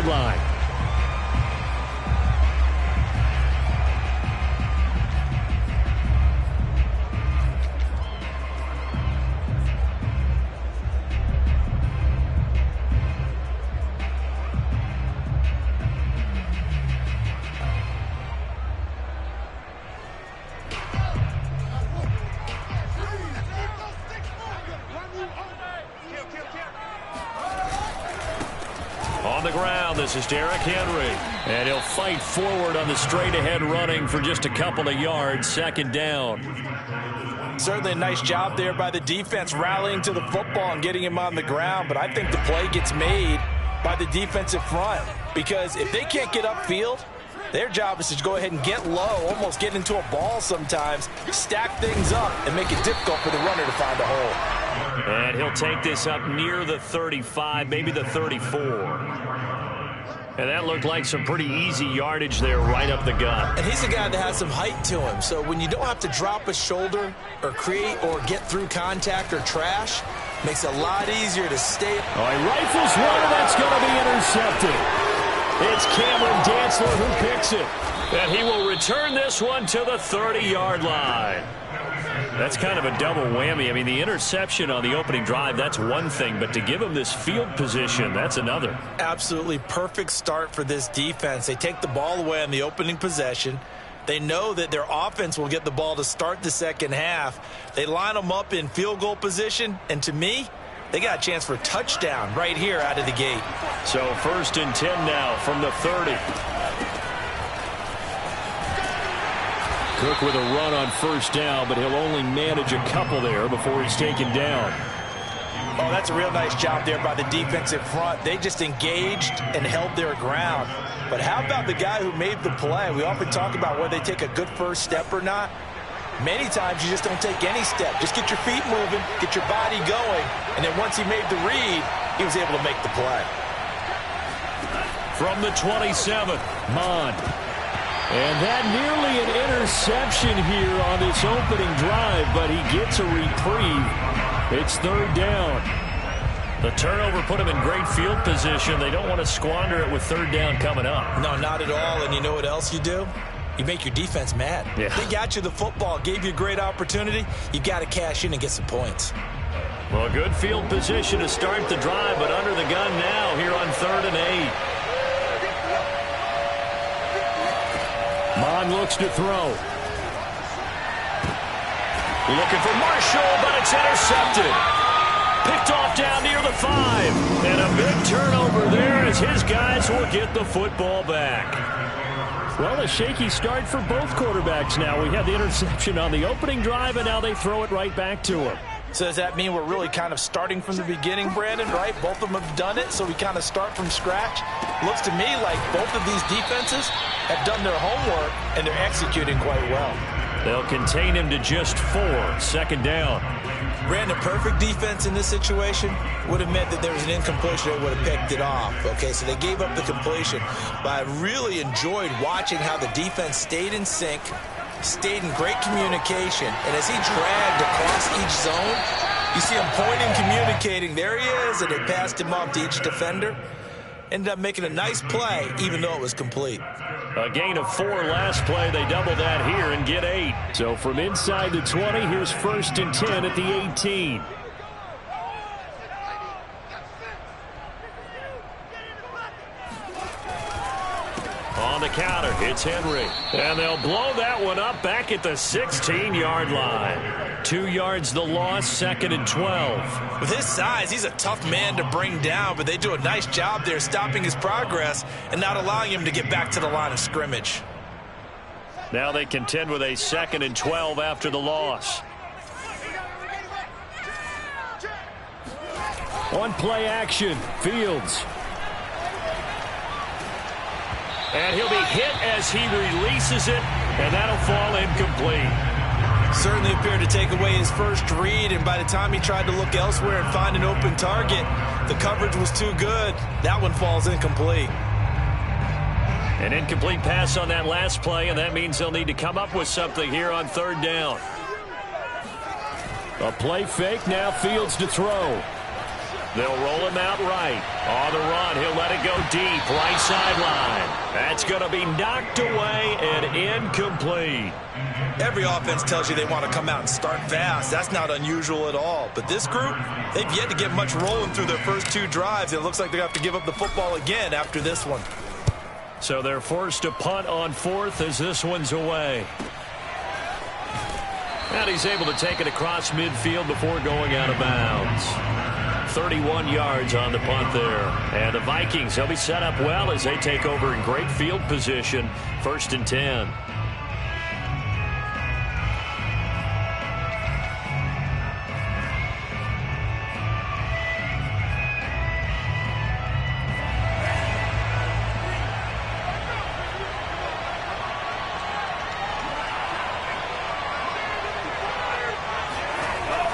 30-yard line. On the ground, this is Derrick Henry. And he'll fight forward on the straight-ahead running for just a couple of yards. Second down. Certainly a nice job there by the defense rallying to the football and getting him on the ground. But I think the play gets made by the defensive front. Because if they can't get upfield, their job is to go ahead and get low, almost get into a ball sometimes, stack things up, and make it difficult for the runner to find a hole. And he'll take this up near the 35, maybe the 34. And that looked like some pretty easy yardage there right up the gut. And he's a guy that has some height to him. So when you don't have to drop a shoulder or create or get through contact or trash, makes it a lot easier to stay. Oh, he rifles one, and that's going to be intercepted. It's Cameron Dantzler who picks it. And he will return this one to the 30-yard line. That's kind of a double whammy. I mean, the interception on the opening drive, that's one thing. But to give him this field position, that's another. Absolutely perfect start for this defense. They take the ball away on the opening possession. They know that their offense will get the ball to start the second half. They line them up in field goal position. And to me, they got a chance for a touchdown right here out of the gate. So 1st and 10 now from the 30. Cook with a run on first down, but he'll only manage a couple there before he's taken down. Oh, that's a real nice job there by the defensive front. They just engaged and held their ground. But how about the guy who made the play? We often talk about whether they take a good first step or not. Many times you just don't take any step. Just get your feet moving, get your body going, and then once he made the read, he was able to make the play. From the 27, Mond. And that nearly an interception here on this opening drive, but he gets a reprieve. It's 3rd down. The turnover put him in great field position. They don't want to squander it with 3rd down coming up. No, not at all. And you know what else you do? You make your defense mad. Yeah. They got you the football, gave you a great opportunity. You got to cash in and get some points. Well, good field position to start the drive, but under the gun now here on 3rd and 8. Mond looks to throw. Looking for Marshall, but it's intercepted. Picked off down near the 5. And a big turnover there as his guys will get the football back. Well, a shaky start for both quarterbacks now. We had the interception on the opening drive, and now they throw it right back to him. So does that mean we're really kind of starting from the beginning, Brandon, right? Both of them have done it, so we kind of start from scratch. Looks to me like both of these defenses have done their homework, and they're executing quite well. They'll contain him to just 4. 2nd down. Brandon, perfect defense in this situation would have meant that there was an incompletion that would have picked it off. Okay, so they gave up the completion. But I really enjoyed watching how the defense stayed in sync, stayed in great communication, and as he dragged across each zone, you see him pointing, communicating. There he is, and they passed him off to each defender. Ended up making a nice play, even though it was complete. A gain of 4 last play. They double that here and get 8. So from inside the 20, here's 1st and 10 at the 18. On the counter, it's Henry. And they'll blow that one up back at the 16-yard line. 2 yards the loss, 2nd and 12. With his size, he's a tough man to bring down, but they do a nice job there stopping his progress and not allowing him to get back to the line of scrimmage. Now they contend with a 2nd and 12 after the loss. On play action, Fields. And he'll be hit as he releases it, and that'll fall incomplete. Certainly appeared to take away his first read, and by the time he tried to look elsewhere and find an open target, the coverage was too good. That one falls incomplete. An incomplete pass on that last play, and that means they'll need to come up with something here on 3rd down. A play fake, now Fields to throw. They'll roll him out right. On the run, he'll let it go deep, right sideline. That's going to be knocked away and incomplete. Every offense tells you they want to come out and start fast. That's not unusual at all. But this group, they've yet to get much rolling through their first 2 drives. It looks like they have to give up the football again after this one. So they're forced to punt on 4th as this one's away. And he's able to take it across midfield before going out of bounds. 31 yards on the punt there. And the Vikings, they'll be set up well as they take over in great field position. 1st and 10.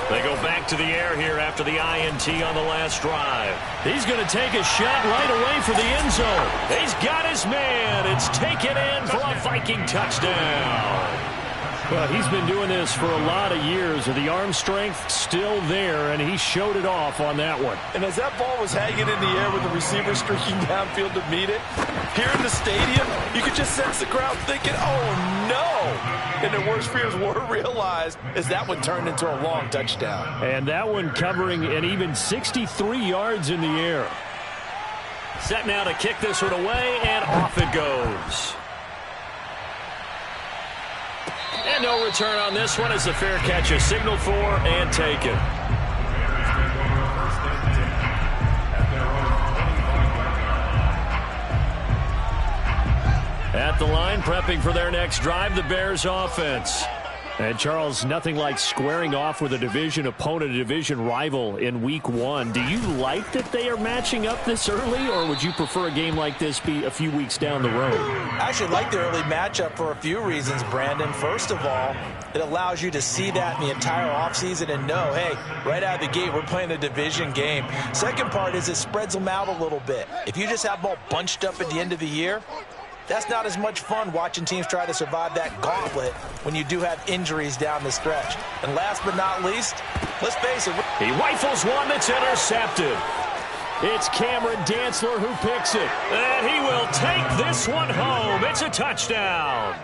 They go back to the air here after the INT on the last drive. He's going to take a shot right away for the end zone. He's got his man. It's taken in for a Viking touchdown. Well, he's been doing this for a lot of years, and the arm strength still there, and he showed it off on that one. And as that ball was hanging in the air with the receiver streaking downfield to meet it, here in the stadium, you could just sense the crowd thinking, oh, no. And their worst fears were realized as that one turned into a long touchdown. And that one covering an even 63 yards in the air. Set now to kick this one away, and off it goes. And no return on this one as the fair catch is signaled for and taken. At the line, prepping for their next drive, the Bears offense. And, Charles, nothing like squaring off with a division opponent, a division rival in Week 1. Do you like that they are matching up this early, or would you prefer a game like this be a few weeks down the road? I actually like the early matchup for a few reasons, Brandon. First of all, it allows you to see that in the entire offseason and know, hey, right out of the gate, we're playing a division game. Second part is it spreads them out a little bit. If you just have them all bunched up at the end of the year, that's not as much fun watching teams try to survive that gauntlet when you do have injuries down the stretch. And last but not least, let's face it. He rifles one that's intercepted. It's Cameron Dantzler who picks it. And he will take this one home. It's a touchdown.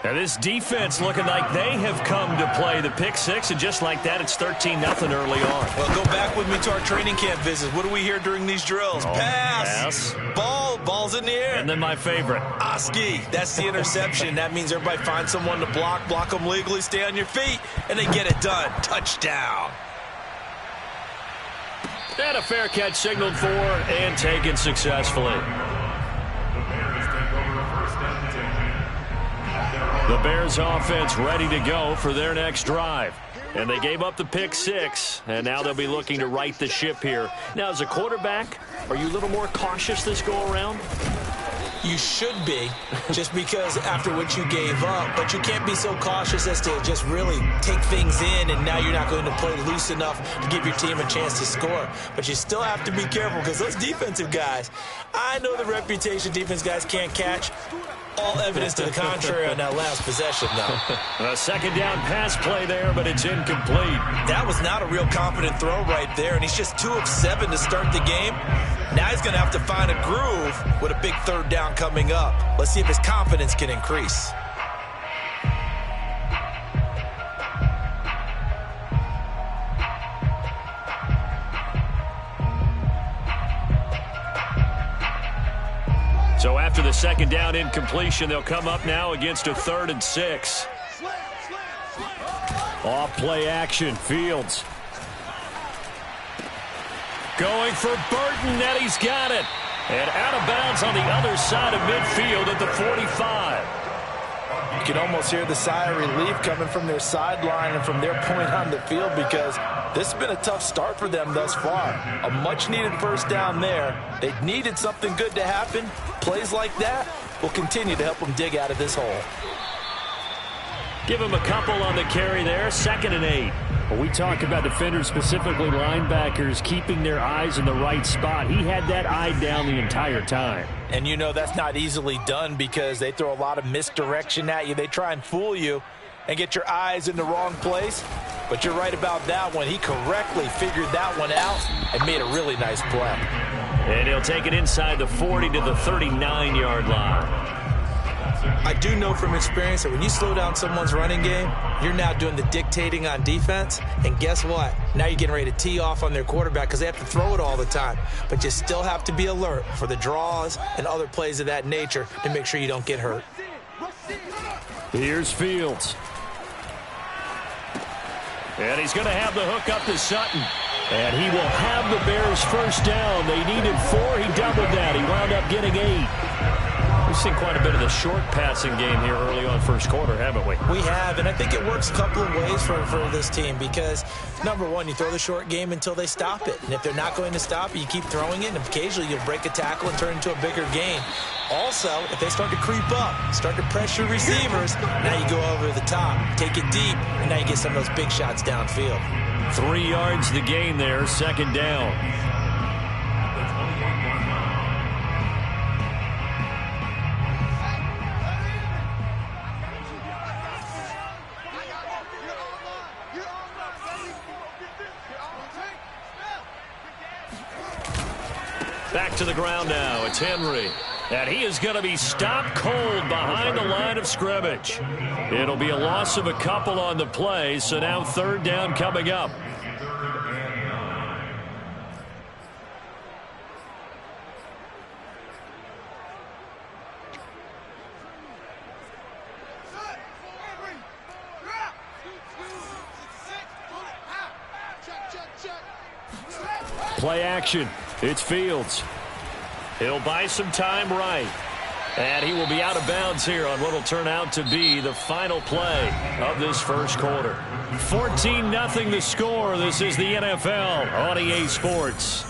Now this defense looking like they have come to play the pick six, and just like that, it's 13-0 early on. Well, go back with me to our training camp visits. What do we hear during these drills? Pass. Ball's in the air. And then my favorite. Oski, that's the interception. That means everybody finds someone to block them legally, stay on your feet, and they get it done. Touchdown. And a fair catch signaled for and taken successfully. The Bears offense ready to go for their next drive. And they gave up the pick six, and now they'll be looking to right the ship here. Now, as a quarterback, are you a little more cautious this go-around? You should be, just because after what you gave up, but you can't be so cautious as to just really take things in, and now you're not going to play loose enough to give your team a chance to score. But you still have to be careful, because those defensive guys, I know the reputation defense guys can't catch. All evidence to the contrary on that last possession, though. A second down pass play there, but it's incomplete. That was not a real confident throw right there, and he's just 2 of 7 to start the game. Now he's going to have to find a groove with a big third down coming up. Let's see if his confidence can increase. So after the second down incompletion, they'll come up now against a 3rd and 6. Off play action, Fields. Going for Burton, and he's got it. And out of bounds on the other side of midfield at the 45. You can almost hear the sigh of relief coming from their sideline and from their point on the field, because this has been a tough start for them thus far. A much-needed first down there. They needed something good to happen. Plays like that will continue to help them dig out of this hole. Give him a couple on the carry there. 2nd and 8. When we talk about defenders, specifically linebackers, keeping their eyes in the right spot, he had that eye down the entire time. And you know that's not easily done, because they throw a lot of misdirection at you. They try and fool you and get your eyes in the wrong place. But you're right about that one. He correctly figured that one out and made a really nice play. And he'll take it inside the 40 to the 39-yard line. I do know from experience that when you slow down someone's running game, you're now doing the dictating on defense. And guess what? Now you're getting ready to tee off on their quarterback because they have to throw it all the time. But you still have to be alert for the draws and other plays of that nature to make sure you don't get hurt. Here's Fields. And he's going to have the hook up to Sutton. And he will have the Bears first down. They needed 4. He doubled that. He wound up getting 8. We've seen quite a bit of the short passing game here early on first quarter, haven't we? We have, and I think it works a couple of ways for this team because, number one, you throw the short game until they stop it. And if they're not going to stop it, you keep throwing it, and occasionally you'll break a tackle and turn it into a bigger gain. Also, if they start to creep up, start to pressure receivers, now you go over the top, take it deep, and now you get some of those big shots downfield. 3 yards the gain there, second down. Back to the ground now. It's Henry. And he is going to be stopped cold behind the line of scrimmage. It'll be a loss of a couple on the play, so now third down coming up. Play action. It's Fields. He'll buy some time right. And he will be out of bounds here on what will turn out to be the final play of this first quarter. 14-0 the score. This is the NFL on EA Sports.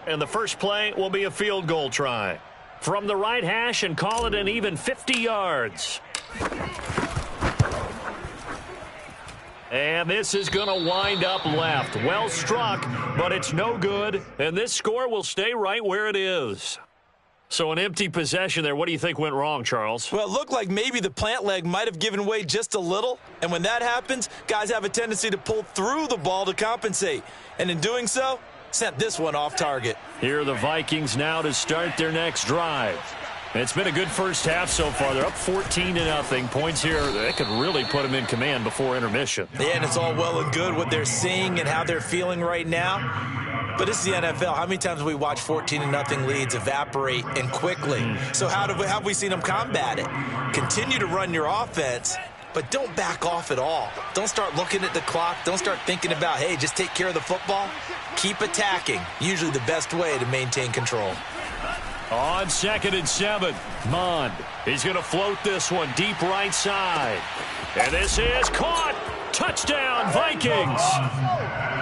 And the first play will be a field goal try. From the right hash and call it an even 50 yards. And this is going to wind up left. Well struck, but it's no good. And this score will stay right where it is. So an empty possession there. What do you think went wrong, Charles? Well, it looked like maybe the plant leg might have given way just a little. And when that happens, guys have a tendency to pull through the ball to compensate. And in doing so, sent this one off target. Here are the Vikings now to start their next drive. It's been a good first half so far. They're up 14-0. Points here, they could really put them in command before intermission. Yeah, and it's all well and good what they're seeing and how they're feeling right now. But it's the NFL. How many times have we watched 14-0 leads evaporate and quickly? So how have we seen them combat it? Continue to run your offense, but don't back off at all. Don't start looking at the clock. Don't start thinking about, hey, just take care of the football. Keep attacking. Usually the best way to maintain control. On 2nd and 7, Mond. He's going to float this one deep right side. And this is caught. Touchdown, Vikings.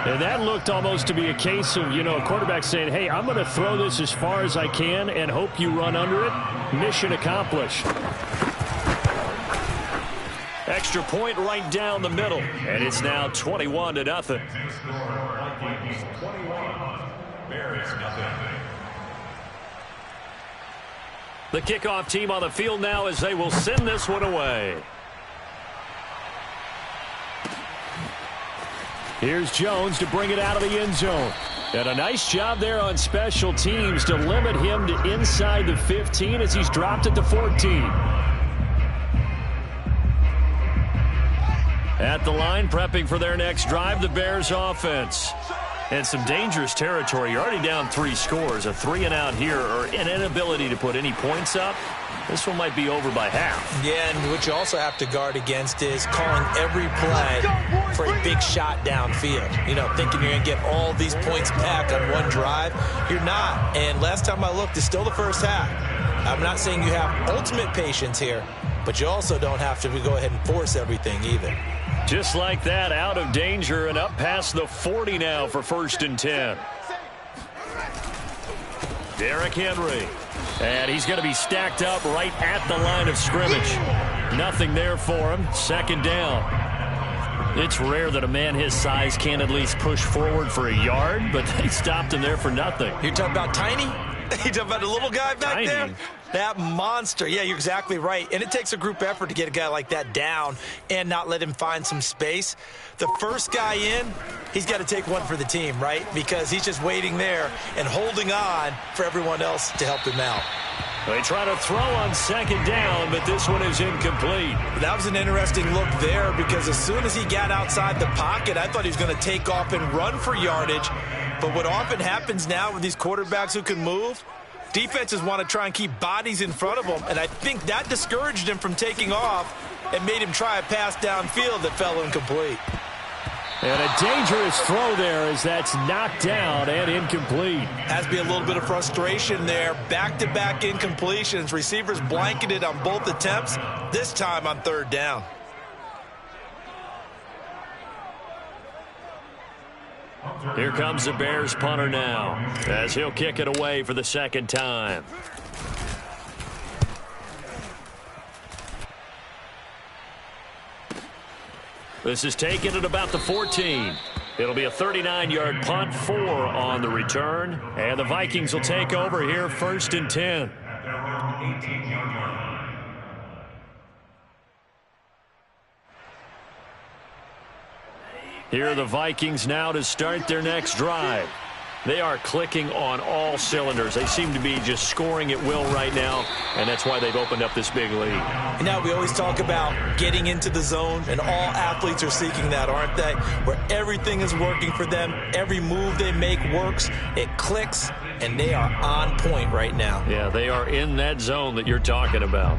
And that looked almost to be a case of, a quarterback saying, hey, I'm going to throw this as far as I can and hope you run under it. Mission accomplished. Extra point right down the middle. And it's now 21-0. Bears nothing. The kickoff team on the field now as they will send this one away. Here's Jones to bring it out of the end zone. And a nice job there on special teams to limit him to inside the 15 as he's dropped it to 14. At the line, prepping for their next drive, the Bears offense. And some dangerous territory. You're already down 3 scores. A 3-and-out here or an inability to put any points up. This one might be over by half. Yeah, and what you also have to guard against is calling every play for a big shot downfield. Thinking you're going to get all these points back on one drive. You're not. And last time I looked, it's still the first half. I'm not saying you have ultimate patience here, but you also don't have to go ahead and force everything either. Just like that, out of danger and up past the 40 now for 1st and 10. Derrick Henry. And he's going to be stacked up right at the line of scrimmage. Nothing there for him. 2nd down. It's rare that a man his size can at least push forward for a yard, but they stopped him there for nothing. You're talking about tiny? You talking about a little guy back there? That monster. Yeah, you're exactly right. And it takes a group effort to get a guy like that down and not let him find some space. The first guy in, he's got to take one for the team, right? Because he's just waiting there and holding on for everyone else to help him out. They try to throw on second down, but this one is incomplete. That was an interesting look there because as soon as he got outside the pocket, I thought he was going to take off and run for yardage. But what often happens now with these quarterbacks who can move, defenses want to try and keep bodies in front of them, and I think that discouraged him from taking off and made him try a pass downfield that fell incomplete. And a dangerous throw there as that's knocked down and incomplete. Has to be a little bit of frustration there. Back-to-back incompletions. Receivers blanketed on both attempts, this time on third down. Here comes the Bears punter now as he'll kick it away for the second time. This is taken at about the 14. It'll be a 39-yard punt, 4 on the return. And the Vikings will take over here, 1st and 10. Here are the Vikings now to start their next drive. They are clicking on all cylinders. They seem to be just scoring at will right now, and that's why they've opened up this big lead. And now we always talk about getting into the zone, and all athletes are seeking that, aren't they? Where everything is working for them, every move they make works, it clicks, and they are on point right now. Yeah, they are in that zone that you're talking about.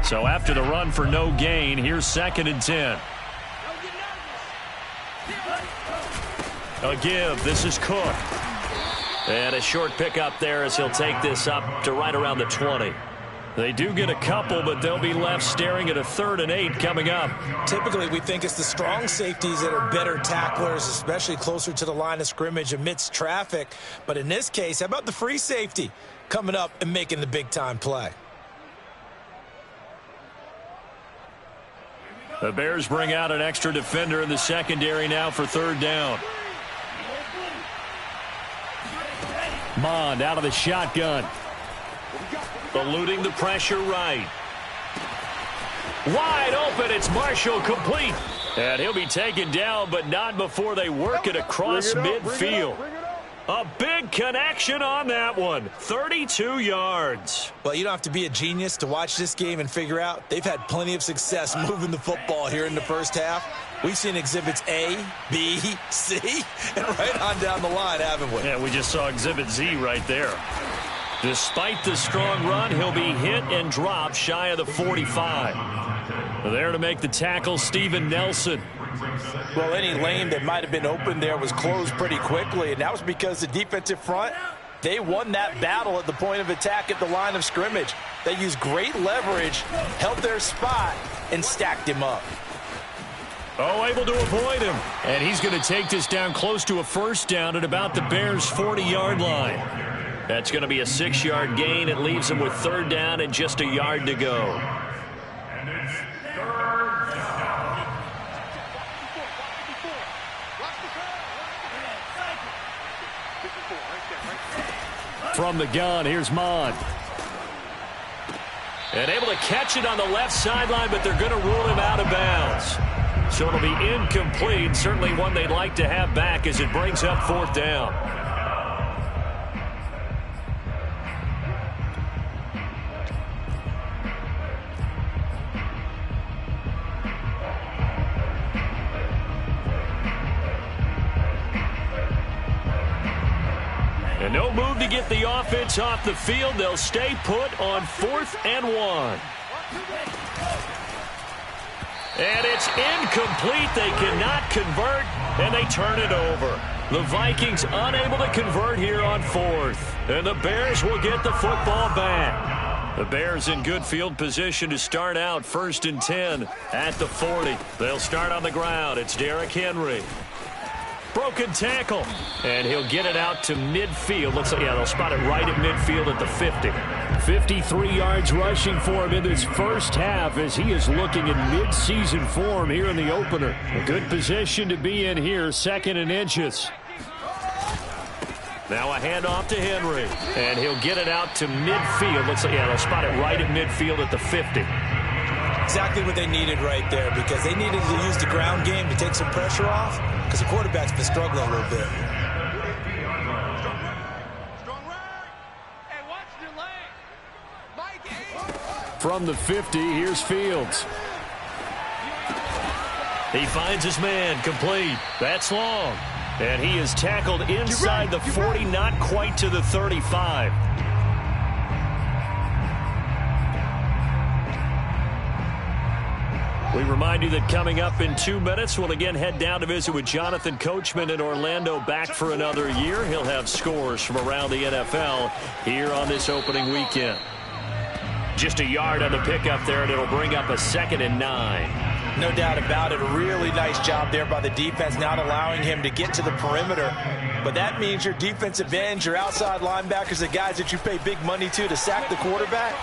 So after the run for no gain, here's 2nd and 10. A give. This is Cook. And a short pickup there as he'll take this up to right around the 20. They do get a couple, but they'll be left staring at a 3rd and 8 coming up. Typically, we think it's the strong safeties that are better tacklers, especially closer to the line of scrimmage amidst traffic. But in this case, how about the free safety coming up and making the big-time play? The Bears bring out an extra defender in the secondary now for 3rd down. Mond out of the shotgun. Eluding the pressure right. Wide open. It's Marshall complete. And he'll be taken down, but not before they work it across midfield. A big connection on that one. 32 yards. Well, you don't have to be a genius to watch this game and figure out they've had plenty of success moving the football here in the first half. We've seen exhibits A, B, C, and right on down the line, haven't we? Yeah, we just saw exhibit Z right there. Despite the strong run, he'll be hit and dropped shy of the 45. There to make the tackle, Steven Nelson. Well, any lane that might have been open there was closed pretty quickly, and that was because the defensive front, they won that battle at the point of attack at the line of scrimmage. They used great leverage, held their spot, and stacked him up. Oh, able to avoid him. And he's going to take this down close to a 1st down at about the Bears' 40-yard line. That's going to be a 6-yard gain. It leaves them with 3rd down and just a yard to go. From the gun, here's Mond. And able to catch it on the left sideline, but they're going to rule him out of bounds. So it'll be incomplete. Certainly one they'd like to have back as it brings up 4th down. And no move to get the offense off the field. They'll stay put on 4th and 1. And it's incomplete. They cannot convert, and they turn it over. The Vikings unable to convert here on 4th. And the Bears will get the football back. The Bears in good field position to start out 1st and 10 at the 40. They'll start on the ground. It's Derrick Henry. Broken tackle. And he'll get it out to midfield. Looks like, yeah, they'll spot it right at midfield at the 50. 53 yards rushing for him in this first half as he is looking in mid-season form here in the opener. A good position to be in here, 2nd and inches. Now a handoff to Henry. And he'll get it out to midfield. Looks like, yeah, they'll spot it right at midfield at the 50. Exactly what they needed right there, because they needed to use the ground game to take some pressure off, because the quarterback's been struggling a little bit. From the 50, here's Fields. He finds his man, complete. That's long. And he is tackled inside the 40, not quite to the 35. We remind you that coming up in 2 minutes, we'll again head down to visit with Jonathan Coachman in Orlando, back for another year. He'll have scores from around the NFL here on this opening weekend. Just a yard on the pickup there, and it'll bring up a 2nd and 9. No doubt about it. A really nice job there by the defense, not allowing him to get to the perimeter. But that means your defensive ends, your outside linebackers, the guys that you pay big money to sack the quarterback,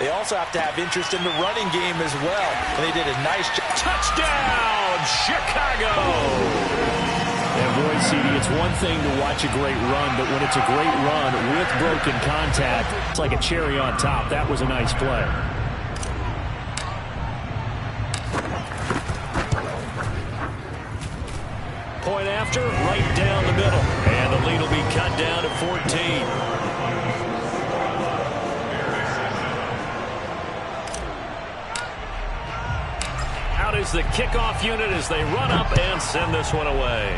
they also have to have interest in the running game as well. And they did a nice job. Touchdown, Chicago! And boy, CD, it's one thing to watch a great run, but when it's a great run with broken contact, it's like a cherry on top. That was a nice play. Point after, right down the middle. And the lead will be cut down to 14. Out is the kickoff unit as they run up and send this one away.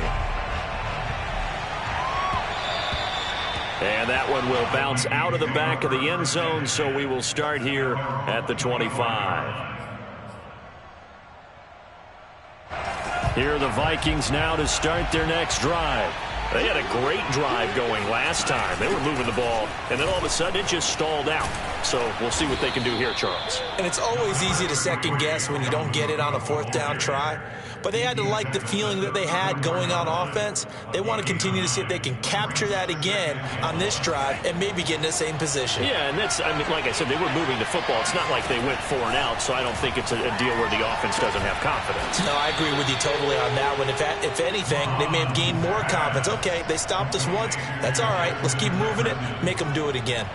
And that one will bounce out of the back of the end zone, so we will start here at the 25. Here are the Vikings now to start their next drive. They had a great drive going last time. They were moving the ball, and then all of a sudden it just stalled out. So we'll see what they can do here, Charles. And it's always easy to second guess when you don't get it on a 4th down try. But they had to like the feeling that they had going on offense. They want to continue to see if they can capture that again on this drive and maybe get in the same position. Yeah, and that's, I mean, like I said, they were moving the football. It's not like they went 4 and out, so I don't think it's a deal where the offense doesn't have confidence. No, I agree with you totally on that one. If anything, they may have gained more confidence. Okay, they stopped us once. That's all right. Let's keep moving it. Make them do it again.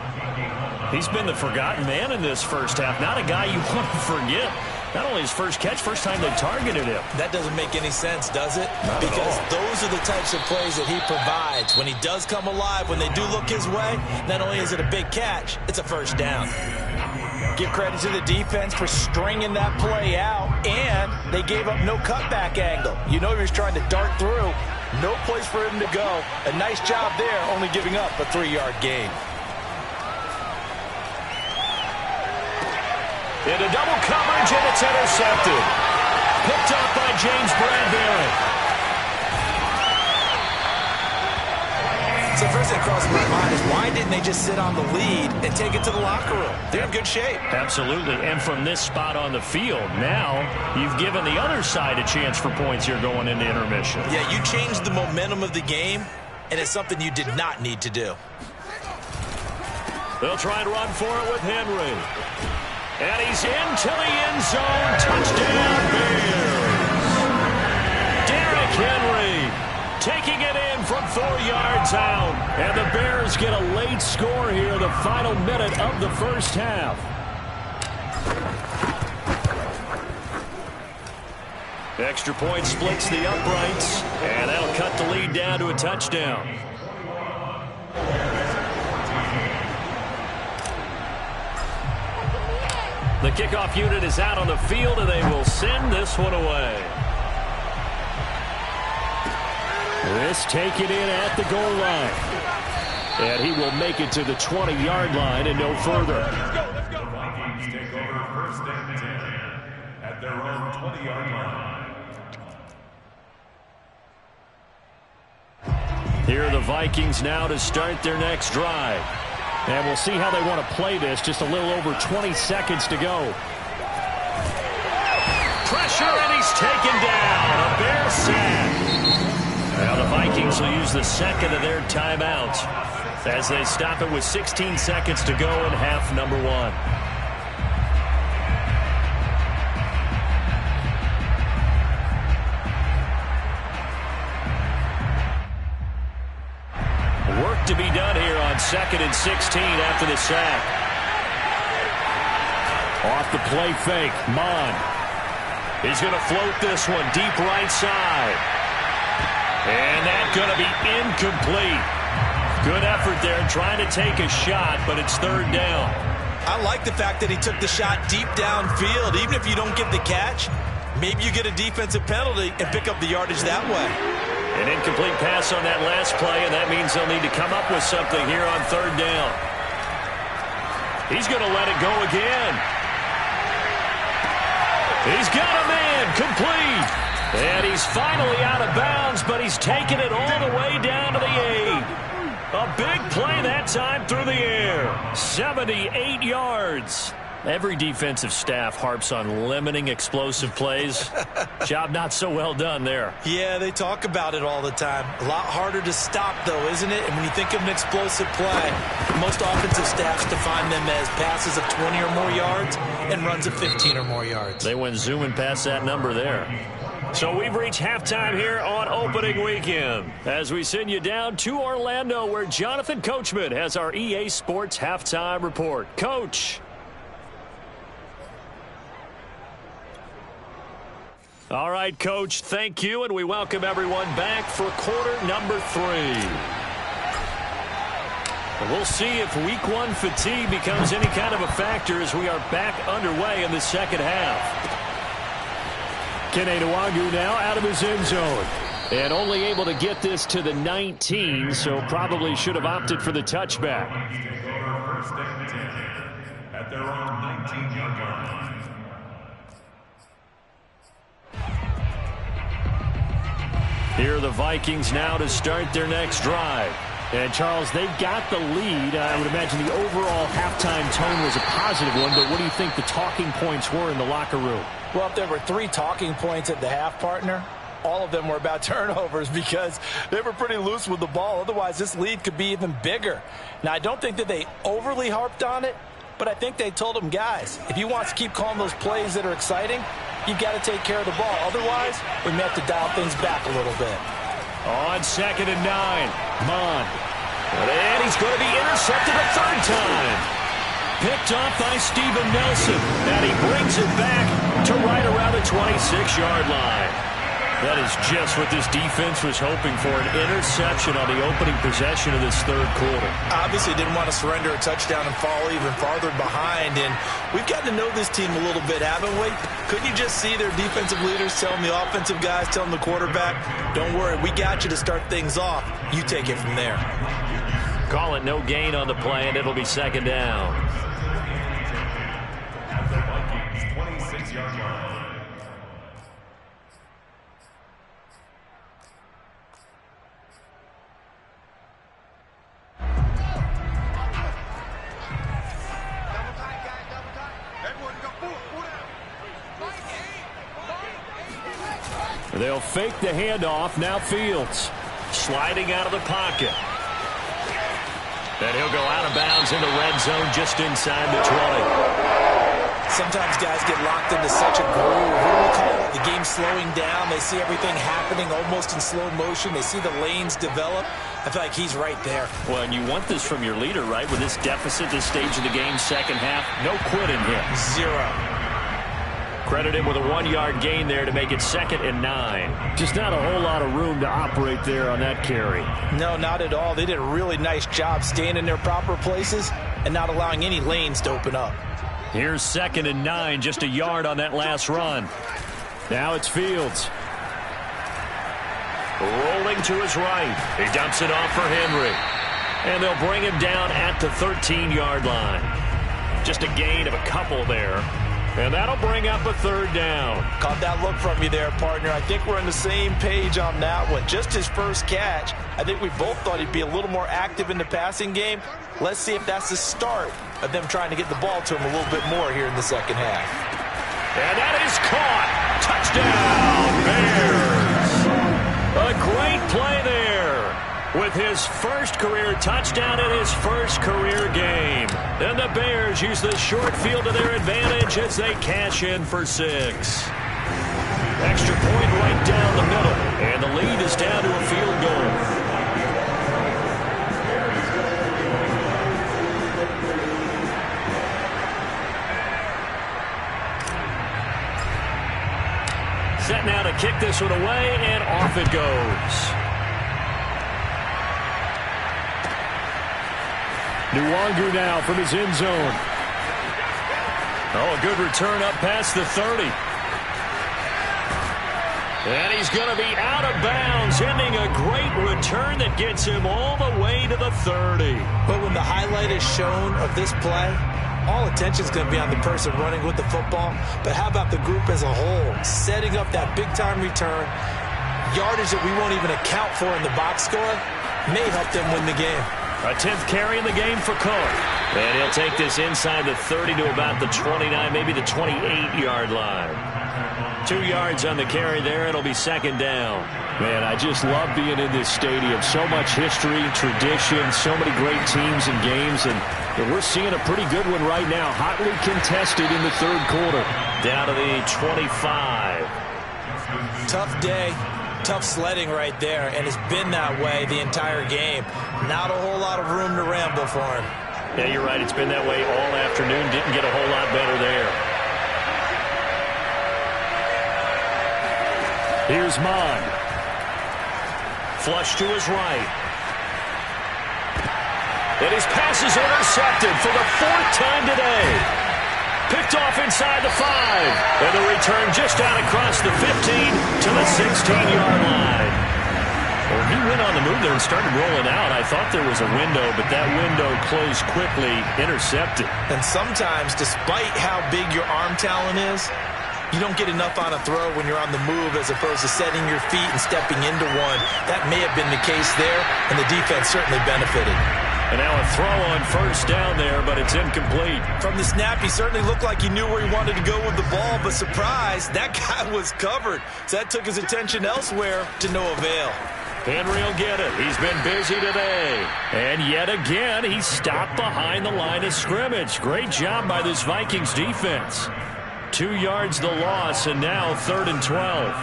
He's been the forgotten man in this first half. Not a guy you want to forget. Not only his first catch, first time they targeted him. That doesn't make any sense, does it? Because those are the types of plays that he provides. When he does come alive, when they do look his way, not only is it a big catch, it's a first down. Give credit to the defense for stringing that play out, and they gave up no cutback angle. You know he was trying to dart through. No place for him to go. A nice job there, only giving up a 3-yard gain. Into double coverage, and it's intercepted. Picked up by James Bradbury. So first thing crossing my mind is, why didn't they just sit on the lead and take it to the locker room? They're in good shape. Absolutely, and from this spot on the field, now you've given the other side a chance for points here going into intermission. Yeah, you changed the momentum of the game, and it's something you did not need to do. They'll try and run for it with Henry. And he's into the end zone. Touchdown, Bears. Derrick Henry taking it in from 4 yards out. And the Bears get a late score here, the final minute of the first half. Extra point splits the uprights, and that'll cut the lead down to a touchdown. The kickoff unit is out on the field, and they will send this one away. This taken in at the goal line. And he will make it to the 20-yard line and no further. Let's go. The Vikings take over 1st and 10 at their own 20-yard line. Here are the Vikings now to start their next drive. And we'll see how they want to play this. Just a little over 20 seconds to go. Pressure, and he's taken down. A Bear sack. Now the Vikings will use the second of their timeouts as they stop it with 16 seconds to go in half number 1. Work to 2nd and 16 after the sack. Off the play fake, Mon. He's going to float this one deep right side. And that's going to be incomplete. Good effort there trying to take a shot, but it's 3rd down. I like the fact that he took the shot deep downfield. Even if you don't get the catch, maybe you get a defensive penalty and pick up the yardage that way. An incomplete pass on that last play, and that means they'll need to come up with something here on 3rd down. He's going to let it go again. He's got a man, complete. And he's finally out of bounds, but he's taken it all the way down to the 8. A big play that time through the air. 78 yards. Every defensive staff harps on limiting explosive plays. Job not so well done there. Yeah, they talk about it all the time. A lot harder to stop, though, isn't it? And when you think of an explosive play, most offensive staffs define them as passes of 20 or more yards and runs of 15 or more yards. They went zooming past that number there. So we've reached halftime here on opening weekend as we send you down to Orlando, where Jonathan Coachman has our EA Sports halftime report. Coach. All right, Coach, thank you, and we welcome everyone back for quarter number 3. We'll see if week 1 fatigue becomes any kind of a factor as we are back underway in the second half. Kene Nwangwu now out of his end zone. And only able to get this to the 19, so probably should have opted for the touchback. First and 10 at their own 19-yard line. Here are the Vikings now to start their next drive. And, Charles, they got the lead. I would imagine the overall halftime tone was a positive one, but what do you think the talking points were in the locker room? Well, if there were 3 talking points at the half, partner, all of them were about turnovers because they were pretty loose with the ball. Otherwise, this lead could be even bigger. Now, I don't think that they overly harped on it, but I think they told them, guys, if you want to keep calling those plays that are exciting, you've got to take care of the ball. Otherwise, we may have to dial things back a little bit. On 2nd and 9, Mon. And he's going to be intercepted a 3rd time. Picked off by Steven Nelson. And he brings it back to right around the 26-yard line. That is just what this defense was hoping for, an interception on the opening possession of this 3rd quarter. Obviously didn't want to surrender a touchdown and fall even farther behind, and we've gotten to know this team a little bit, haven't we? Couldn't you just see their defensive leaders telling the offensive guys, telling the quarterback, don't worry, we got you to start things off. You take it from there. Call it no gain on the play, and it'll be 2nd down. At the Vikings 26-yard line. They'll fake the handoff. Now Fields sliding out of the pocket. And he'll go out of bounds in the red zone just inside the 20. Sometimes guys get locked into such a groove. What do we call it? The game slowing down. They see everything happening almost in slow motion. They see the lanes develop. I feel like he's right there. Well, and you want this from your leader, right? With this deficit, this stage of the game, second half, no quitting here. 0. Credit him with a 1-yard gain there to make it 2nd and 9. Just not a whole lot of room to operate there on that carry. No, not at all. They did a really nice job staying in their proper places and not allowing any lanes to open up. Here's 2nd and 9, just a yard on that last run. Now it's Fields. Rolling to his right. He dumps it off for Henry. And they'll bring him down at the 13-yard line. Just a gain of a couple there. And that'll bring up a 3rd down. Caught that look from you there, partner. I think we're on the same page on that one. Just his first catch. I think we both thought he'd be a little more active in the passing game. Let's see if that's the start of them trying to get the ball to him a little bit more here in the second half. And that is caught. Touchdown, Bears. A great play there with his first career touchdown in his first career game. And the Bears use the short field to their advantage as they cash in for 6. Extra point right down the middle. And the lead is down to a field goal. kick this one away, and off it goes. Nwangu now from his end zone. Oh, a good return up past the 30. And he's going to be out of bounds, ending a great return that gets him all the way to the 30. But when the highlight is shown of this play, all attention is going to be on the person running with the football. But how about the group as a whole, setting up that big-time return, yardage that we won't even account for in the box score, may help them win the game. A 10th carry in the game for Cook. And he'll take this inside the 30 to about the 29, maybe the 28-yard line. 2 yards on the carry there. It'll be second down. Man, I just love being in this stadium. So much history, tradition, so many great teams and games. And we're seeing a pretty good one right now. Hotly contested in the third quarter. Down to the 25. Tough day. Tough sledding right there, and it's been that way the entire game. Not a whole lot of room to ramble for him. Yeah, you're right. It's been that way all afternoon. Didn't get a whole lot better there. Here's Mon. Flush to his right. And his pass is intercepted for the 4th time today. Picked off inside the 5. And the return just out across the 15 to the 16-yard line. Well, he went on the move there and started rolling out. I thought there was a window, but that window closed quickly, intercepted. And sometimes, despite how big your arm talent is, you don't get enough on a throw when you're on the move as opposed to setting your feet and stepping into one. That may have been the case there, and the defense certainly benefited. And now a throw on first down there, but it's incomplete. From the snap, he certainly looked like he knew where he wanted to go with the ball, but surprise, that guy was covered. So that took his attention elsewhere to no avail. Henry will get it. He's been busy today. And yet again, he's stopped behind the line of scrimmage. Great job by this Vikings defense. 2 yards the loss, and now 3rd and 12.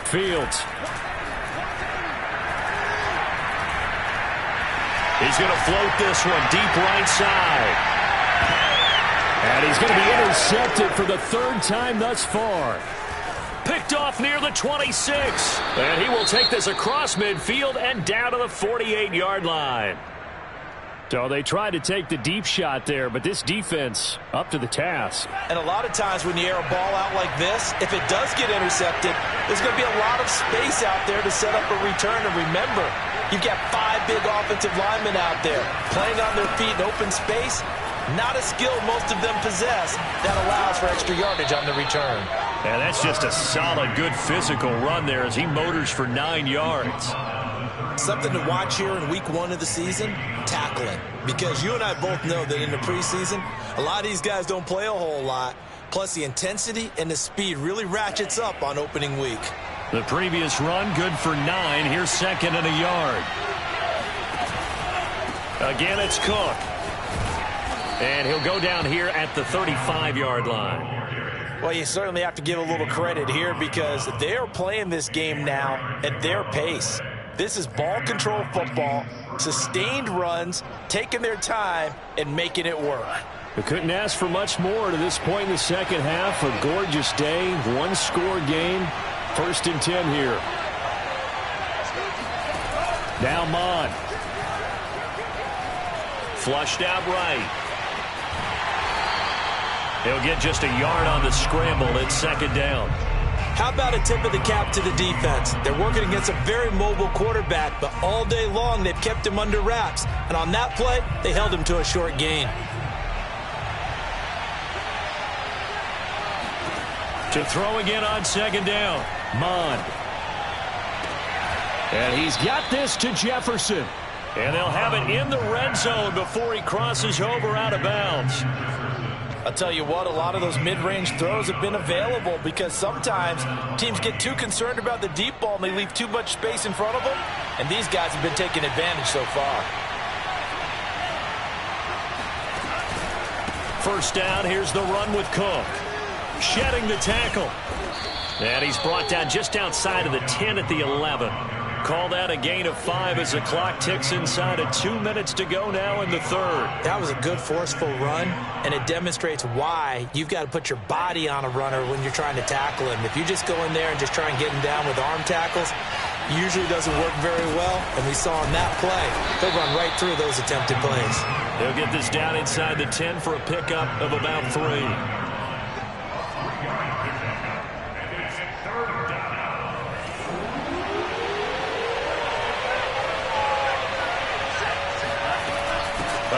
Fields. He's going to float this one deep right side. And he's going to be intercepted for the 3rd time thus far. Picked off near the 26. And he will take this across midfield and down to the 48-yard line. So they tried to take the deep shot there, but this defense up to the task. And a lot of times when you air a ball out like this, if it does get intercepted, there's going to be a lot of space out there to set up a return. And remember, you've got 5 big offensive linemen out there playing on their feet in open space. Not a skill most of them possess that allows for extra yardage on the return. And that's just a solid, good physical run there as he motors for 9 yards. Something to watch here in week 1 of the season, tackling. Because you and I both know that in the preseason, a lot of these guys don't play a whole lot. Plus the intensity and the speed really ratchets up on opening week. The previous run, good for 9. Here's 2nd and a yard. Again, it's Cook. And he'll go down here at the 35-yard line. Well, you certainly have to give a little credit here because they are playing this game now at their pace. This is ball control football, sustained runs, taking their time, and making it work. We couldn't ask for much more to this point in the second half. A gorgeous day, 1-score game. 1st and 10 here. Now Mon. Flushed out right. He'll get just a yard on the scramble. It's 2nd down. How about a tip of the cap to the defense? They're working against a very mobile quarterback, but all day long they've kept him under wraps. And on that play, they held him to a short gain. To throw again on 2nd down. Mon. And he's got this to Jefferson. And they'll have it in the red zone before he crosses over out of bounds. I'll tell you what, a lot of those mid-range throws have been available because sometimes teams get too concerned about the deep ball and they leave too much space in front of them, and these guys have been taking advantage so far. 1st down, here's the run with Cook. Shedding the tackle. And he's brought down just outside of the 10 at the 11. call that a gain of 5 as the clock ticks inside of 2 minutes to go now in the third. That was a good forceful run, and it demonstrates why you've got to put your body on a runner when you're trying to tackle him. If you just go in there and just try and get him down with arm tackles, usually doesn't work very well, and we saw in that play, he'll run right through those attempted plays. They'll get this down inside the 10 for a pickup of about 3.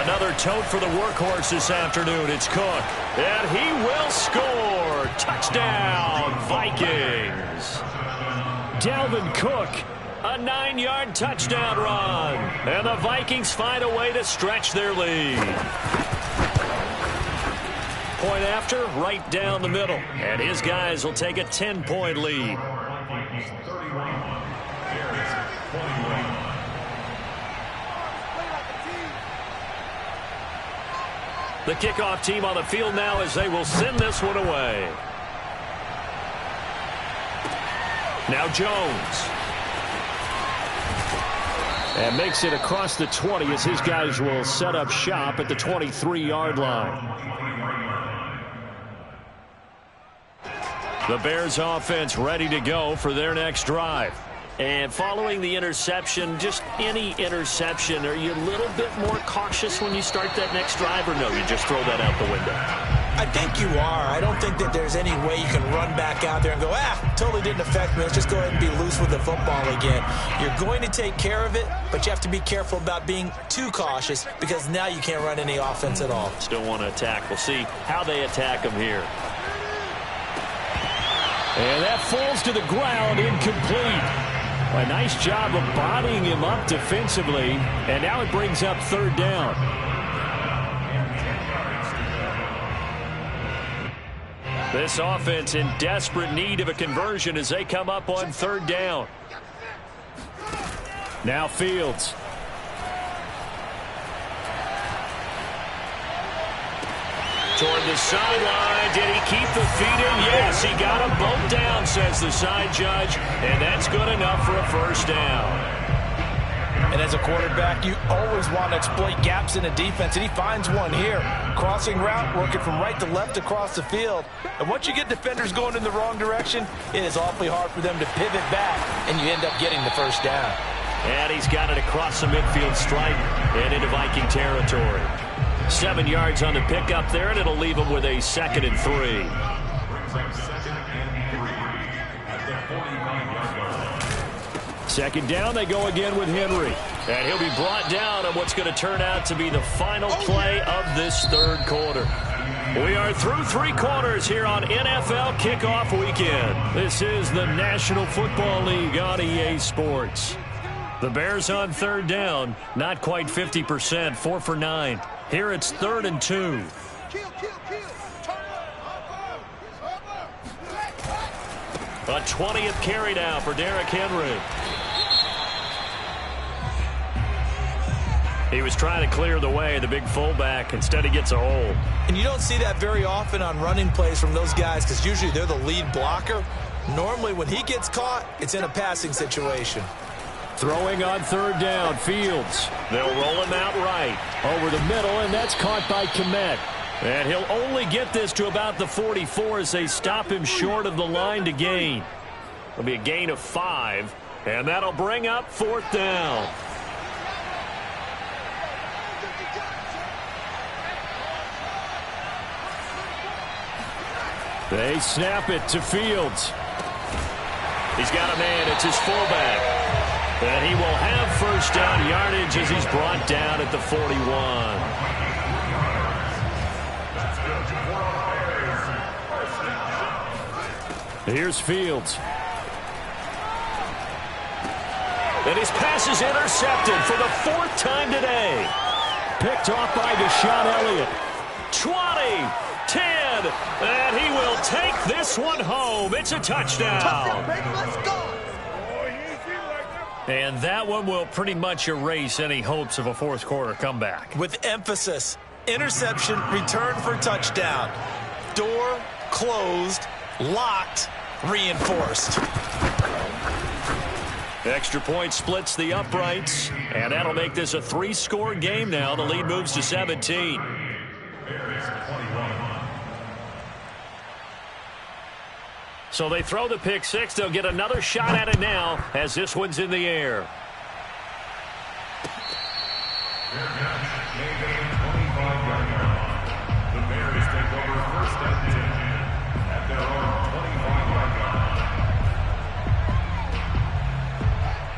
Another tote for the workhorse this afternoon. It's Cook. And he will score. Touchdown, Vikings. Dalvin Cook, a 9-yard touchdown run. And the Vikings find a way to stretch their lead. Point after, right down the middle. And his guys will take a 10-point lead. The kickoff team on the field now as they will send this one away. Now Jones. And makes it across the 20 as his guys will set up shop at the 23-yard line. The Bears offense ready to go for their next drive. And following the interception, just any interception, are you a little bit more cautious when you start that next drive, or no, you just throw that out the window? I think you are. I don't think that there's any way you can run back out there and go, totally didn't affect me. Let's just go ahead and be loose with the football again. You're going to take care of it, but you have to be careful about being too cautious because now you can't run any offense at all. Still want to attack. We'll see how they attack them here. And that falls to the ground, incomplete. A nice job of bodying him up defensively, and now it brings up third down. This offense in desperate need of a conversion as they come up on third down. Now Fields. Toward the sideline. Did he keep the feet in? Yes, he got them both down, says the side judge, and that's good enough for a first down. And as a quarterback, you always want to exploit gaps in the defense, and he finds one here. Crossing route, working from right to left across the field. And once you get defenders going in the wrong direction, it is awfully hard for them to pivot back, and you end up getting the first down. And he's got it across the midfield stripe and into Viking territory. 7 yards on the pickup there, and it'll leave him with a 2nd and 3. Second down, they go again with Henry. And he'll be brought down on what's going to turn out to be the final play of this third quarter. We are through 3 quarters here on NFL Kickoff Weekend. This is the National Football League on EA Sports. The Bears on third down, not quite 50%, 4 for 9. Here it's 3rd and 2. A 20th carry now for Derrick Henry. He was trying to clear the way, the big fullback. Instead, he gets a hold. And you don't see that very often on running plays from those guys because usually they're the lead blocker. Normally, when he gets caught, it's in a passing situation. Throwing on third down, Fields. They'll roll him out right over the middle, and that's caught by Kmet. And he'll only get this to about the 44 as they stop him short of the line to gain. It'll be a gain of 5, and that'll bring up 4th down. They snap it to Fields. He's got a man. It's his fullback. And he will have first down yardage as he's brought down at the 41. Here's Fields. And his pass is intercepted for the 4th time today. Picked off by Deshaun Elliott. 20, 10, and he will take this one home. It's a touchdown. Touchdown, baby, let's go. And that one will pretty much erase any hopes of a 4th quarter comeback. With emphasis, interception, return for touchdown. Door closed, locked, reinforced. Extra point splits the uprights, and that'll make this a 3-score game now. The lead moves to 17. So they throw the pick six. They'll get another shot at it now as this one's in the air. The Bears take over first and 10 at their own 25-yard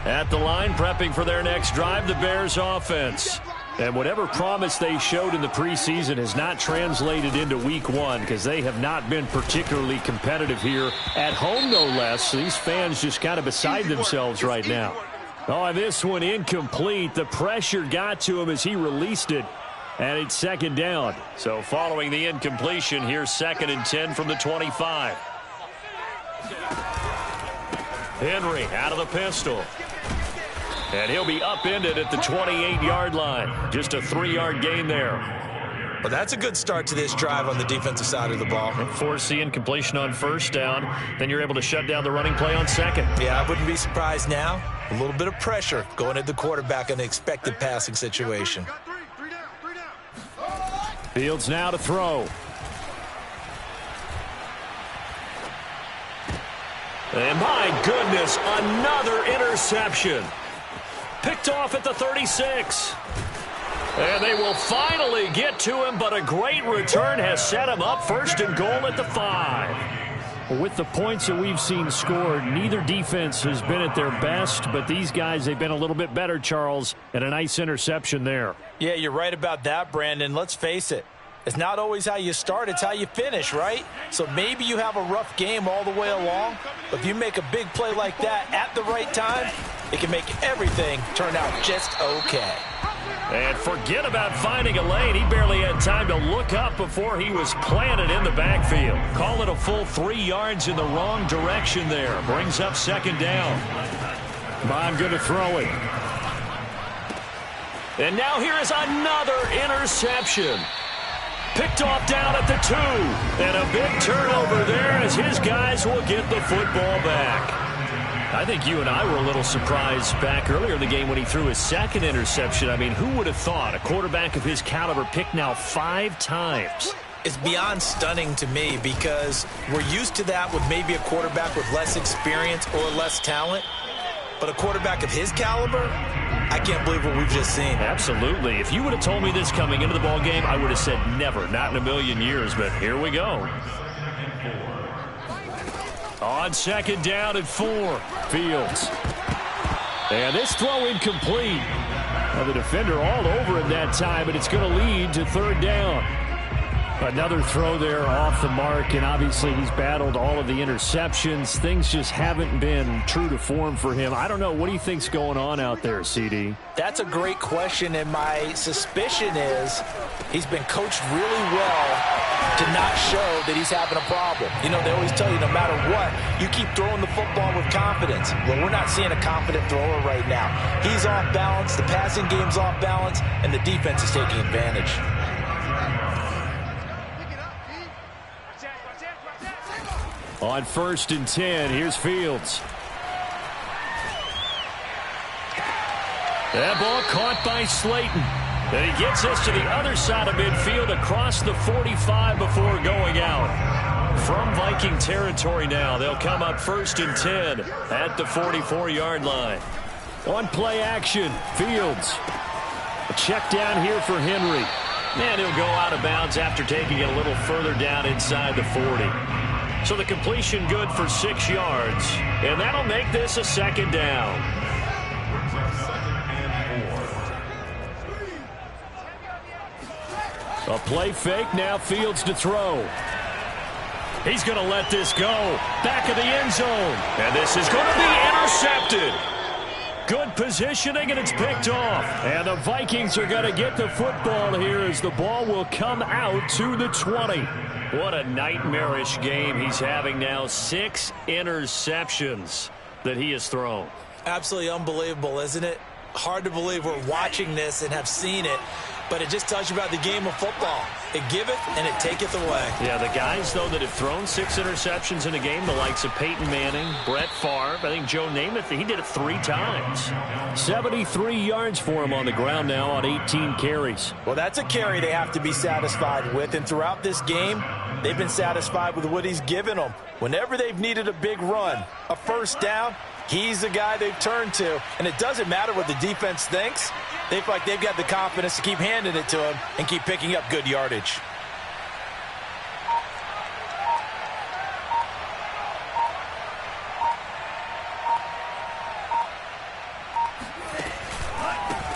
line. At the line, prepping for their next drive, the Bears offense. And whatever promise they showed in the preseason has not translated into week one because they have not been particularly competitive here at home, no less. So these fans just kind of beside themselves right now. Oh, this one incomplete. The pressure got to him as he released it, and it's second down. So following the incompletion, here's 2nd and 10 from the 25. Henry out of the pistol. And he'll be upended at the 28-yard line. Just a 3-yard gain there. Well, that's a good start to this drive on the defensive side of the ball. Force the incompletion on first down. Then you're able to shut down the running play on second. Yeah, I wouldn't be surprised now. A little bit of pressure going at the quarterback in the expected passing situation. Fields now to throw. And my goodness, another interception. Picked off at the 36. And they will finally get to him, but a great return has set him up 1st and goal at the 5. With the points that we've seen scored, neither defense has been at their best, but these guys, they've been a little bit better, Charles, and a nice interception there. Yeah, you're right about that, Brandon. Let's face it. It's not always how you start, it's how you finish, right? So maybe you have a rough game all the way along, but if you make a big play like that at the right time, it can make everything turn out just okay. And forget about finding a lane. He barely had time to look up before he was planted in the backfield. Call it a full 3 yards in the wrong direction there. Brings up 2nd down. Bond going to throw it. And now here is another interception. Picked off down at the 2. And a big turnover there as his guys will get the football back. I think you and I were a little surprised back earlier in the game when he threw his 2nd interception. I mean, who would have thought a quarterback of his caliber picked now 5 times? It's beyond stunning to me because we're used to that with maybe a quarterback with less experience or less talent. But a quarterback of his caliber, I can't believe what we've just seen. Absolutely. If you would have told me this coming into the ball game, I would have said never, not in a million years. But here we go. On 2nd down at 4, Fields. And this throw incomplete. Now the defender all over it that time, but it's going to lead to 3rd down. Another throw there off the mark, and obviously he's battled all of the interceptions. Things just haven't been true to form for him. I don't know. What do you think's going on out there, CD? That's a great question, and my suspicion is he's been coached really well to not show that he's having a problem. You know, they always tell you no matter what, you keep throwing the football with confidence. Well, we're not seeing a confident thrower right now. He's off balance, the passing game's off balance, and the defense is taking advantage. On 1st and 10, here's Fields. That ball caught by Slayton. And he gets us to the other side of midfield across the 45 before going out. From Viking territory now, they'll come up 1st and 10 at the 44-yard line. On play action, Fields. A check down here for Henry. And he'll go out of bounds after taking it a little further down inside the 40. So the completion good for 6 yards. And that'll make this a 2nd down. A play fake, now Fields to throw. He's going to let this go. Back of the end zone. And this is going to be intercepted. Good positioning, and it's picked off. And the Vikings are going to get the football here as the ball will come out to the 20. What a nightmarish game he's having now. 6 interceptions that he has thrown. Absolutely unbelievable, isn't it? Hard to believe we're watching this and have seen it, but it just tells you about the game of football. It giveth and it taketh away. Yeah, the guys, though, that have thrown 6 interceptions in a game, the likes of Peyton Manning, Brett Favre, I think Joe Namath, he did it 3 times. 73 yards for him on the ground now on 18 carries. Well, that's a carry they have to be satisfied with, and throughout this game, they've been satisfied with what he's given them. Whenever they've needed a big run, a first down, he's the guy they've turned to, and it doesn't matter what the defense thinks. They feel like they've got the confidence to keep handing it to him and keep picking up good yardage.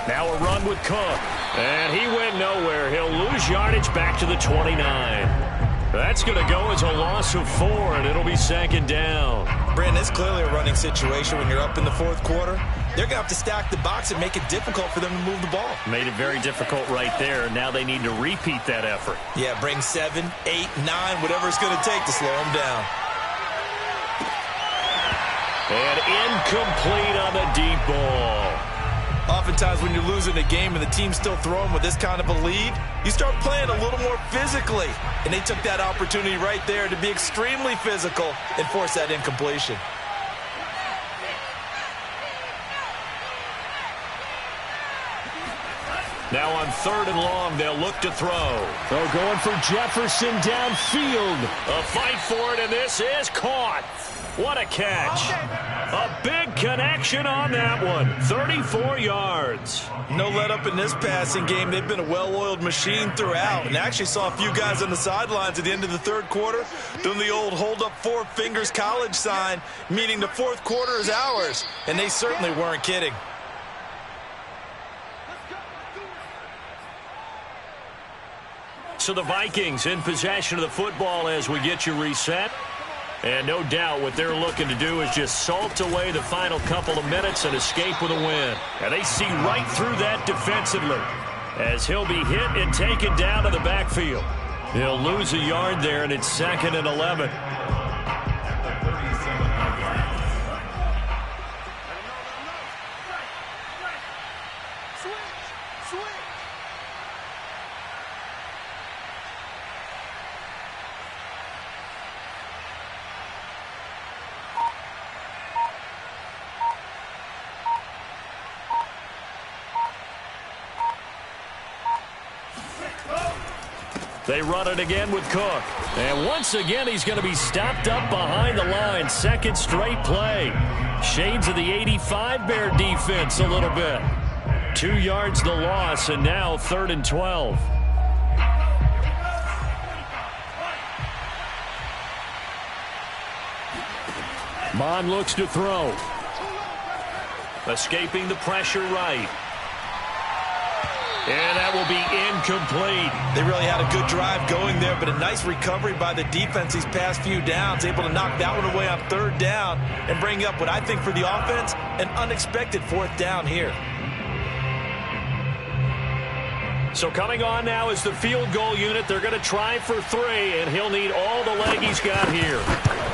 Now a run with Cook, and he went nowhere. He'll lose yardage back to the 29. That's going to go as a loss of 4, and it'll be 2nd down. Brandon, it's clearly a running situation when you're up in the 4th quarter. They're going to have to stack the box and make it difficult for them to move the ball. Made it very difficult right there. Now they need to repeat that effort. Yeah, bring 7, 8, 9, whatever it's going to take to slow them down. And incomplete on the deep ball. Oftentimes when you're losing a game and the team's still throwing with this kind of a lead, you start playing a little more physically. And they took that opportunity right there to be extremely physical and force that incompletion. Now on 3rd and long, they'll look to throw. They're going for Jefferson downfield. A fight for it, and this is caught. What a catch. A big connection on that one. 34 yards. No let up in this passing game. They've been a well-oiled machine throughout. And actually saw a few guys on the sidelines at the end of the 3rd quarter doing the old hold up 4 fingers college sign, meaning the 4th quarter is ours. And they certainly weren't kidding. So the Vikings in possession of the football as we get you reset. And no doubt what they're looking to do is just salt away the final couple of minutes and escape with a win. And they see right through that defensively as he'll be hit and taken down to the backfield. He'll lose a yard there, and it's 2nd and 11. They run it again with Cook. And once again, he's going to be stopped up behind the line. 2nd straight play. Shades of the 85 Bear defense a little bit. 2 yards the loss, and now 3rd and 12. Mon looks to throw. Escaping the pressure right. And that will be incomplete. They really had a good drive going there, but a nice recovery by the defense these past few downs, able to knock that one away on 3rd down and bring up what I think for the offense, an unexpected 4th down here. So coming on now is the field goal unit. They're going to try for 3, and he'll need all the leg he's got here.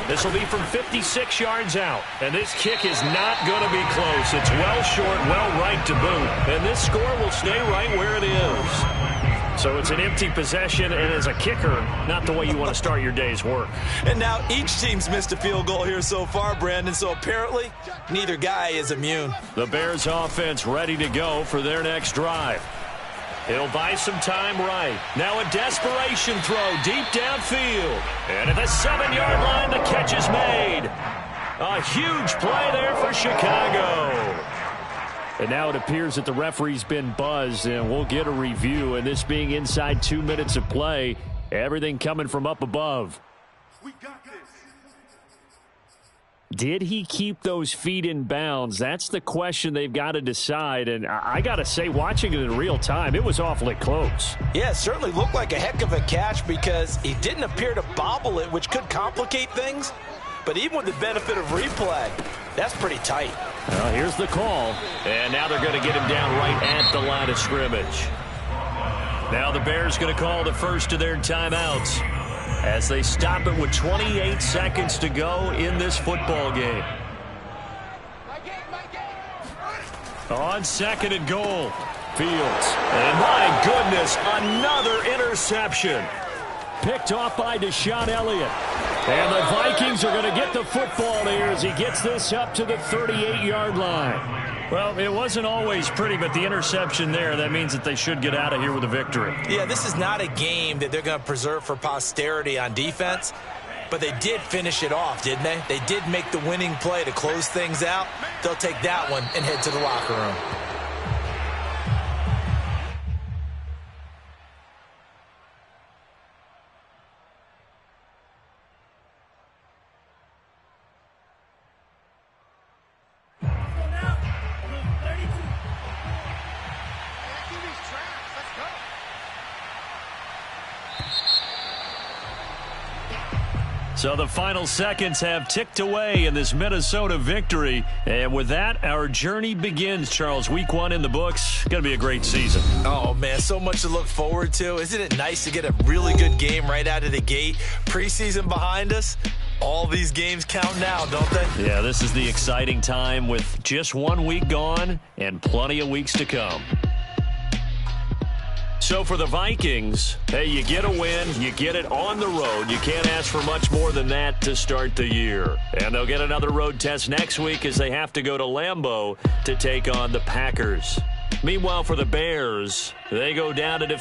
This will be from 56 yards out, and this kick is not going to be close. It's well short, well right to boot, and this score will stay right where it is. So it's an empty possession, and as a kicker, not the way you want to start your day's work. And now each team's missed a field goal here so far, Brandon, so apparently neither guy is immune. The Bears offense ready to go for their next drive. He'll buy some time right. Now a desperation throw deep downfield. And at the 7-yard line, the catch is made. A huge play there for Chicago. And now it appears that the referee's been buzzed, and we'll get a review. And this being inside 2 minutes of play, everything coming from up above. We got this. Did he keep those feet in bounds? That's the question they've got to decide. And I got to say, watching it in real time, it was awfully close. Yeah, it certainly looked like a heck of a catch because he didn't appear to bobble it, which could complicate things. But even with the benefit of replay, that's pretty tight. Well, here's the call. And now they're going to get him down right at the line of scrimmage. Now the Bears going to call the first of their timeouts as they stop it with 28 seconds to go in this football game. On 2nd and goal. Fields. And my goodness, another interception. Picked off by Deshaun Elliott. And the Vikings are going to get the football here as he gets this up to the 38-yard line. Well, it wasn't always pretty, but the interception there, that means that they should get out of here with a victory. Yeah, this is not a game that they're going to preserve for posterity on defense, but they did finish it off, didn't they? They did make the winning play to close things out. They'll take that one and head to the locker room. So the final seconds have ticked away in this Minnesota victory. And with that, our journey begins, Charles. Week 1 in the books. Going to be a great season. Oh, man, so much to look forward to. Isn't it nice to get a really good game right out of the gate? Preseason behind us. All these games count now, don't they? Yeah, this is the exciting time with just 1 week gone and plenty of weeks to come. So for the Vikings, hey, you get a win, you get it on the road. You can't ask for much more than that to start the year. And they'll get another road test next week as they have to go to Lambeau to take on the Packers. Meanwhile, for the Bears, they go down to defeat